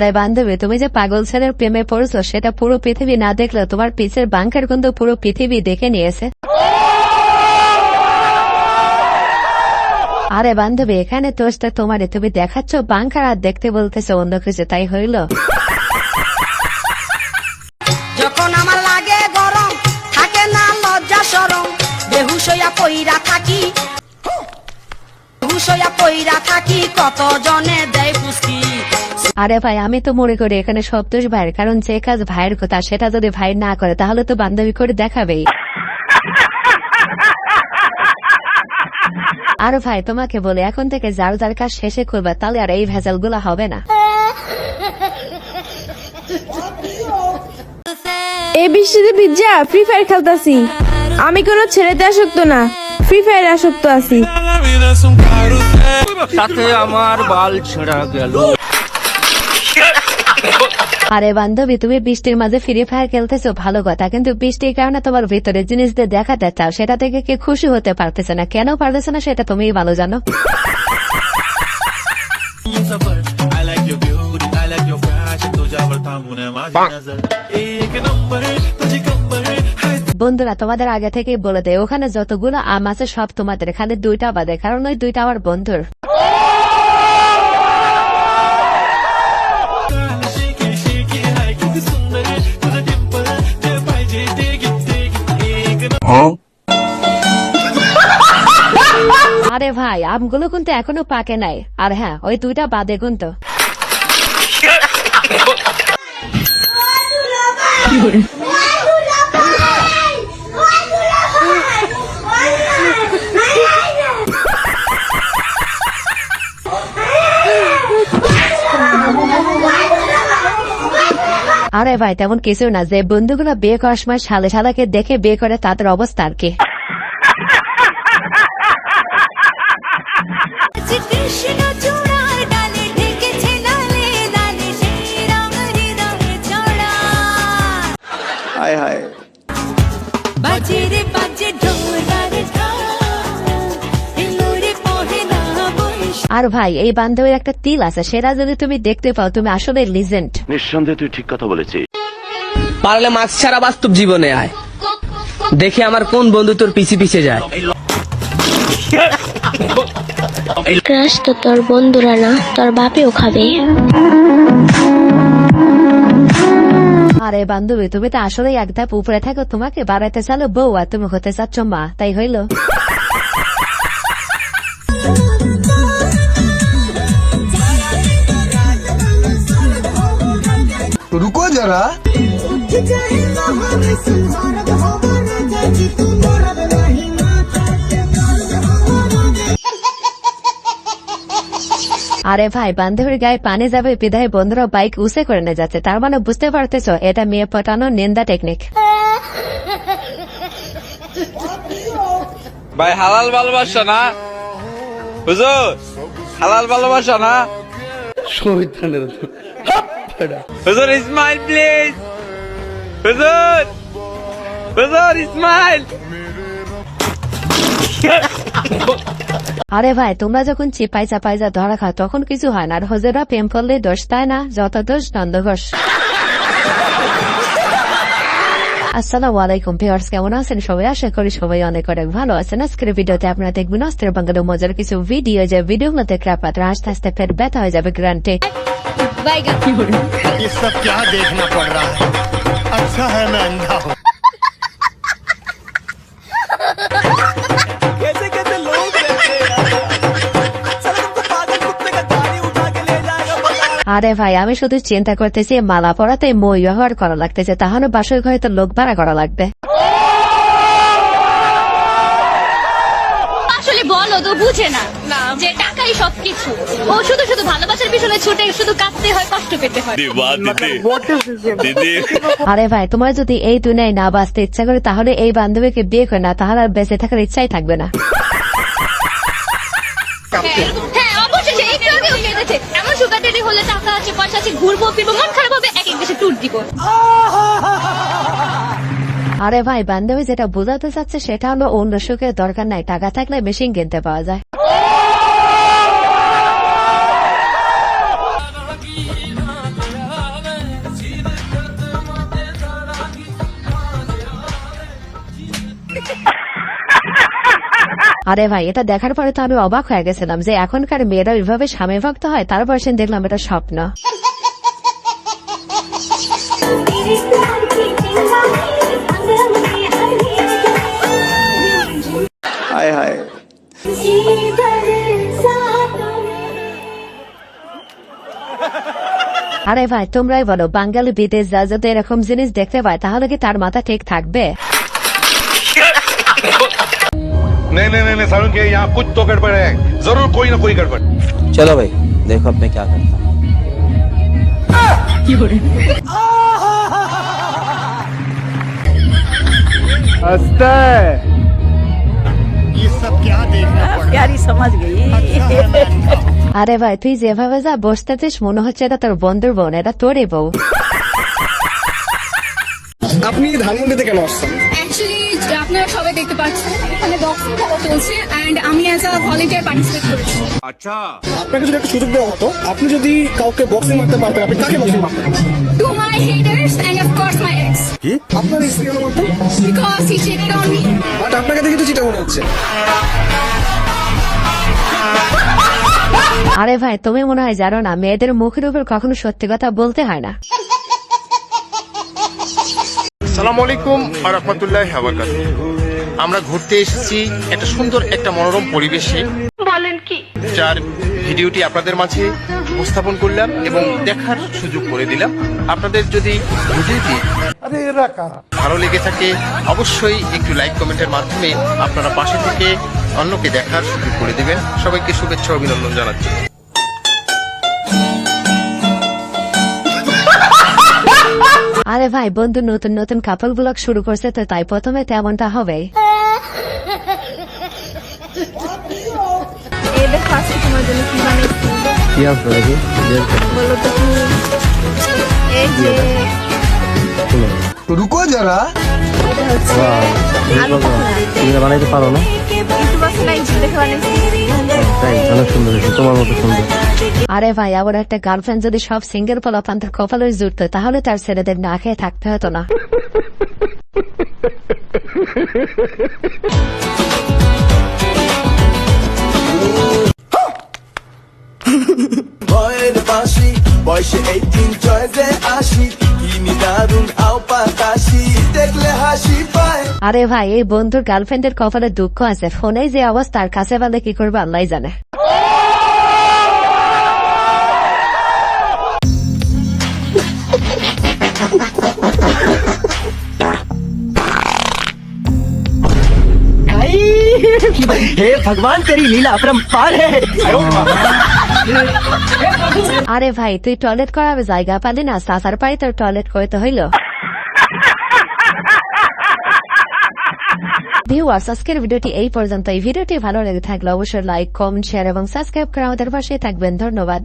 আরে বান্ধবী, তুমি যে পাগল ছেলের প্রেমে পড়েছো সেটা পুরো পৃথিবী না দেখলে তোমার পিছের বাঙ্কার কিন্তু পুরো পৃথিবী দেখে নিয়েছে। আরে বান্ধবী, এখানে তোষটা তোমারে, তুমি দেখাচ্ছ বাঙ্কার আর দেখতে বলতেছো অন্য কিছু, তাই হইল? যখন আমার লাগে গরম থাকে না লজ্জা শরম, বেহুশ হইয়া পইরা থাকি, বেহুশ হইয়া পইরা থাকি, কত জনে দেয় পুষ্টি। আরে ভাই, আমি তো মনে করি এখানে সব দোষ ভাইয়ের, কারণ যে কাজ ভাইয়ের কথা সেটা যদি ভাই না করে তাহলে তো বান্ধবী করে দেখাবেই। আর ভাই তোমাকে বলে, এখন থেকে যার যার কাজ শেষে করবে, তাহলে আর এই ভেজাল গুলা হবে না। এই বৃষ্টিতে ভিজা ফ্রি ফায়ার খেলতাছি। আমি কোনো ছেলেতে আসক্ত না, ফ্রি ফায়ার আসক্ত আছি। সাথে আমার বাল ছেঁড়া গেল। আরে বান্ধবী, তুমি বৃষ্টির মাঝে ফ্রি ফায়ার খেলতেছো ভালো কথা, কিন্তু বৃষ্টির কারণে তোমার ভিতরে জিনিস দিয়ে দেখাতে চাও, সেটা থেকে কি খুশি হতে পারতেছে না? কেন পারতেছে না সেটা তুমিই ভালো জানো। বন্ধুরা, তোমাদের আগে থেকেই বলে দেয়, ওখানে যতগুলো আম আছে সব তোমাদের, খালি 2টা বাদে, কারণ ওই 2টা আমার বন্ধুর। আরে ভাই, আমগুলো কিন্তু এখনো পাকে নাই, আর হ্যাঁ ওই 2টা বাদে কিন্তু। আরে ভাই, তেমন কিছু না, যে বন্ধুগুলো বিয়ে করার সময় শালে শালাকে দেখে বিয়ে করে তাদের অবস্থা আর কি। আর ভাই, এই বান্ধবীর একটা তিল আছে, সেটা যদি তুমি দেখতে পাও তুমি আসলে লিজেন্ড। নিঃসন্দেহে তুই ঠিক কথা বলেছিস। পারলে মাস্ক ছাড়া বাস্তব জীবনে আয়, দেখে আমার কোন বন্ধু তোর পিছে পিছে যায়। ক্রাশ তো তোর বন্ধুরা না, তোর বাপেও খাবে। আরে বান্ধবী, তুমি তো আসলে এক ধাপ উপরে থাকো, তোমাকে বাড়াইতে চালো বউ আর তুমি হতে চাচ্ছ মা, তাই হইল? रुको जरा। আরে ভাই, বান্ধবীর গায়ে পানি যাবে বিধায় বন্ধুরা বাইক উসে করে নিয়ে যাচ্ছে, তার মানে বুঝতে পারতেছো এটা মেয়ে পটানো নিন্দা টেকনিক। ভাই হালাল ভালোবাসা না হুজুর, হালাল ভালোবাসা না হুজুর, ইসমাইল প্লিজ, হুজুর, হুজুর ইসমাইল। আরে ভাই, তোমরা যখন চিপাই চাপাই যা ধরা খাও তখন কিছু হয় না, আর হজেরা প্রেম করলে দোষ, তাই না? যত দোষ নন্দঘোষ। আসসালামু আলাইকুম ভিউয়ার্স, কেমন আছেন সবাই? আশা করি সবাই অনেক অনেক ভালো আছেন। আজকের ভিডিওতে আপনারা দেখবেন অস্ত্রের বাংলার মজার কিছু ভিডিও, যে ভিডিওগুলোতে ক্রাপাত আস্তে আস্তে ফের ব্যথা হয়ে যাবে গ্রান্টে। ये सब क्या देखना पड़ रहा है? अच्छा है मैं अंधा हूँ। कैसे कैसे लोग रहते हैं यार, साला तुमको पागल कुत्ते का गाड़ी उठा के ले जाएगा बता। আরে ভাই, আমি শুধু চিন্তা করতেছি মালা পরাতে মই ব্যবহার করা লাগতেছে, তাহলে বাসর ঘরে তো লোক ভাড়া করা লাগবে। আসলে বলো তো বুঝে না যে টাকাই সবকিছু, ও শুধু শুধু ভালোবাসার পিছনে ছুটে শুধু কাঁদতে হয়, কষ্ট পেতে হয়। আরে ভাই, তোমার যদি এই দুনিয়ায় না বাঁচতে ইচ্ছা করে তাহলে এই বান্ধবীকে বিয়ে করে না, তাহলে আর বেঁচে থাকার ইচ্ছাই থাকবে না। হ্যাঁ অবশ্যই, একটু আগে কেঁদেছে, এমন সুগার ডেডি হলে টাকা আছে পয়সা আছে, ঘুরবো ফিরবো, মন খারাপ হবে এক এক দেশে ট্যুর দিব। আরে ভাই, বান্ধবী যেটা বোঝাতে চাচ্ছে সেটা হলো অন্য সুখের দরকার নাই, টাকা থাকলে মেশিন কিনতে পাওয়া যায়। আরে ভাই, এটা দেখার পরে তো আমি অবাক হয়ে গেছিলাম যে এখনকার মেয়েরা ওইভাবে স্বামী ভক্ত হয়। তারপর সে দেখলাম এটা স্বপ্ন। हाय हाय আরে ভাই, তোমরাই বলো, বাঙালি বিদেশ যা যদি এরকম জিনিস দেখতে পায় তাহলে কি তার মাথা ঠিক থাকবে? नहीं नहीं नहीं सारुण के यहाँ कुछ तो गड़बड़ है जरूर कोई ना कोई गड़बड़ चलो भाई देखो अब मैं क्या करता हूँ। ये सब क्या देखना प्यारी समझ गई আরে ভাই, তুই যেভাবে যা বসতেছিস মনে হচ্ছে এটা তোর বন্ধুর বোন, এটা তোরই বউ। আপনি ধানমন্ডিতে কেন আসছেন? অ্যাকচুয়ালি আপনারা সবাই দেখতে পাচ্ছেন এখানে বক্সিং খেলা চলছে এন্ড আমি অ্যাজ আ ভলান্টিয়ার পার্টিসিপেট করেছি। আপনাকে যদি একটা সুযোগ দেওয়া হতো, আপনি যদি কাউকে বক্সিং মারতে পারতেন, আপনি কাকে বক্সিং মারতেন? To my haters and of course my ex আপনার স্ত্রী কেন মারতেন? Because he cheated on me. But আপনাকে দেখে তো চিটা মনে হচ্ছে। আরে ভাই, তুমি মনে হয় জানো না, মেয়েদের মুখের উপর কখনো সত্যি কথা বলতে হয় না। আসসালামু আলাইকুম ওয়া রাহমাতুল্লাহি ওয়া বারাকাতুহু আমরা ঘুরতে এসেছি একটা সুন্দর একটা মনোরম পরিবেশে। বলেন কি? যার ভিডিওটি আপনাদের মাঝে উপস্থাপন করলাম এবং দেখার সুযোগ করে দিলাম। আপনাদের যদি ভিডিওটি ভালো লেগে থাকে অবশ্যই একটু লাইক কমেন্টের মাধ্যমে আপনারা পাশে থেকে অন্যকে দেখার সুযোগ করে দিবেন। সবাইকে শুভেচ্ছা অভিনন্দন জানাচ্ছি। আরে ভাই, বন্ধু নতুন নতুন কাপল ব্লগ শুরু করছে তো তাই প্রথমে তেমনটা হবে। এই দেখো আজকে তোমার জন্য কি বানিয়েছি কি আসবে দেখি বলো তো কি? এই যে রুকো যারা, এটা হচ্ছে আলু পকোড়া। তুমি বানাইতে পারো না? ইউটিউব আছে না, ইউটিউব দেখে বানিয়েছি। তাই অনেক সুন্দর হয়েছে, তোমার মতো সুন্দর। আরে ভাই, আবার একটা গার্লফ্রেন্ড যদি সব সিঙ্গেল পোলাপান্তের কপালে জুটতো তাহলে তার ছেলেদের না খেয়ে থাকতে হতো না। ভয়ের বাঁশি বয়সে 18 চয়েসে আসি কিনি দারুন আও পাতাসি দেখলে হাসি পায়। আরে ভাই, এই বন্ধুর গার্লফ্রেন্ডের কপালে দুঃখ আছে, ফোনে যে অবস্থা, তার কাছে বলে কি করবে আল্লাহ জানে। हे भगवान तेरी लीला अपरंपार है। আরে ভাই, তুই টয়লেট করাবে জায়গা পালি না, সাসার পাই তোর টয়লেট করতে হইল। ভিউয়ার্স, আজকের ভিডিওটি এই পর্যন্ত। এই ভিডিওটি ভালো লেগে থাকলে অবশ্যই লাইক, কমেন্ট, শেয়ার এবং সাবস্ক্রাইব করে আমাদের পাশে থাকবেন। ধন্যবাদ।